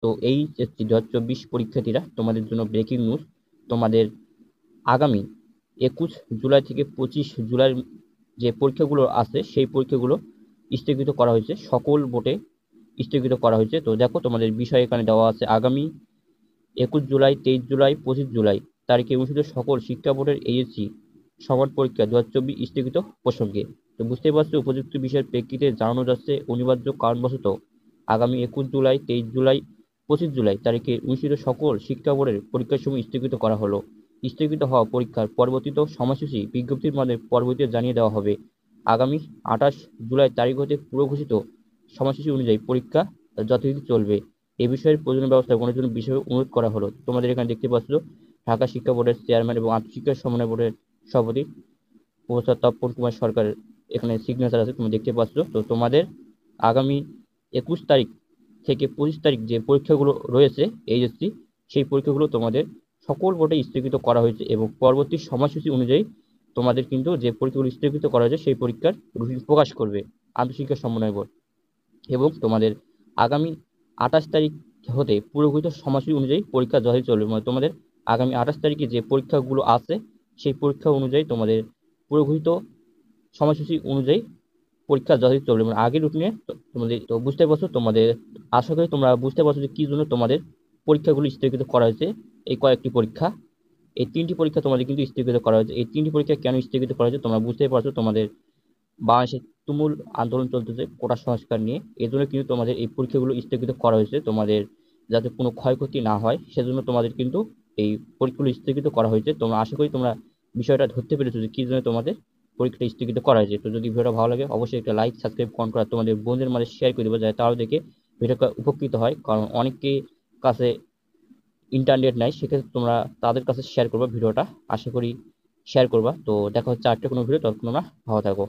তো এই HSC 2024 পরীক্ষার্থীরা তোমাদের জন্য ব্রেকিং নিউজ, তোমাদের আগামী 21 জুলাই থেকে 25 জুলাই যে পরীক্ষাগুলো আছে সেই পরীক্ষাগুলো স্থগিত করা হয়েছে, সকল বোর্ডে স্থগিত করা হয়েছে। তো দেখো তোমাদের বিষয় এখানে দেওয়া আছে, আগামী 21 জুলাই, 23 জুলাই, 25 জুলাই তারিখে অনুষ্ঠিত সকল শিক্ষা বোর্ডের HSC সমান পরীক্ষা 2024 স্থগিত প্রসঙ্গে। তো বুঝতে পারছো, উপযুক্ত বিষয়ের প্রেক্ষিতে জানানো যাচ্ছে অনিবার্য কারণবশত আগামী 21 জুলাই, 23 জুলাই, 25 জুলাই তারিখে অনুষ্ঠিত সকল শিক্ষা বোর্ডের পরীক্ষাসমূহ স্থগিত করা হলো। স্থগিত হওয়া পরীক্ষার পরবর্তীত সময়সূচি বিজ্ঞপ্তির মাধ্যমে পরবর্তীতে জানিয়ে দেওয়া হবে। আগামী 28 জুলাই তারিখ হতে পূর্বঘোষিত সময়সূচি অনুযায়ী পরীক্ষা যথারীতি চলবে। এ বিষয়ের প্রয়োজনীয় ব্যবস্থা গ্রহণের জন্য বিষয়ে অনুরোধ করা হলো। তোমাদের এখানে দেখতে পাচ্ছ ঢাকা শিক্ষা বোর্ডের চেয়ারম্যান এবং আন্তঃশিক্ষা সমন্বয় বোর্ডের সভাপতি প্রফেসর তপন কুমার সরকার এখানে সিগনেচার আছে, তুমি দেখতে পাচ্ছ। তো তোমাদের আগামী 21 তারিখ থেকে 25 তারিখ যে পরীক্ষাগুলো রয়েছে HSC, সেই পরীক্ষাগুলো তোমাদের সকল বোর্ডে স্থগিত করা হয়েছে এবং পরবর্তী সময়সূচি অনুযায়ী তোমাদের কিন্তু যে পরীক্ষাগুলো স্থগিত করা হয়েছে সেই পরীক্ষার রুটিন প্রকাশ করবে আন্তঃশিক্ষা সমন্বয় বোর্ড। এবং তোমাদের আগামী 28 তারিখ হতে পূর্বঘোষিত সময়সূচি অনুযায়ী পরীক্ষা যথারীতি চলবে। মানে তোমাদের আগামী 28 তারিখে যে পরীক্ষাগুলো আছে সেই পরীক্ষা অনুযায়ী তোমাদের পূর্বঘোষিত সময়সূচি অনুযায়ী পরীক্ষা যথারীতি চলবে, মানে আগের রুটিনে তোমাদের। তো বুঝতে পারছো, তোমাদের আশা করি তোমরা বুঝতে পারছো যে কী জন্য তোমাদের পরীক্ষাগুলো স্থগিত করা হয়েছে। এই কয়েকটি পরীক্ষা, এই 3টি পরীক্ষা তোমাদের কিন্তু স্থগিত করা হয়েছে। এই 3টি পরীক্ষা কেন স্থগিত করা হয়েছে তোমরা বুঝতেই পারছো। তোমাদের বাংলাদেশে তুমুল আন্দোলন চলতেছে কোটা সংস্কার নিয়ে, এজন্য কিন্তু তোমাদের এই পরীক্ষাগুলো স্থগিত করা হয়েছে। তোমাদের যাতে কোনো ক্ষয়ক্ষতি না হয় সেজন্য তোমাদের কিন্তু এই পরীক্ষাগুলো স্থগিত করা হয়েছে। তোমরা আশা করি তোমরা বিষয়টা ধরতে পেরেছো যে কী জন্য তোমাদের পরীক্ষাটা স্থগিত করা হয়েছে। তো যদি ভিডিওটা ভালো লাগে অবশ্যই একটা লাইক, সাবস্ক্রাইব, কমেন্ট করা তোমাদের বন্ধুদের মাঝে শেয়ার করে দেবো, যাতে তারাও দেখে ভিডিওটা উপকৃত হয়। কারণ অনেকের কাছে ইন্টারনেট নাই, সেক্ষেত্রে তোমরা তাদের কাছে শেয়ার করবা ভিডিওটা, আশা করি শেয়ার করবা। তো দেখা হচ্ছে আরেকটা কোনো ভিডিও, ততক্ষণ তোমরা ভালো থাকো।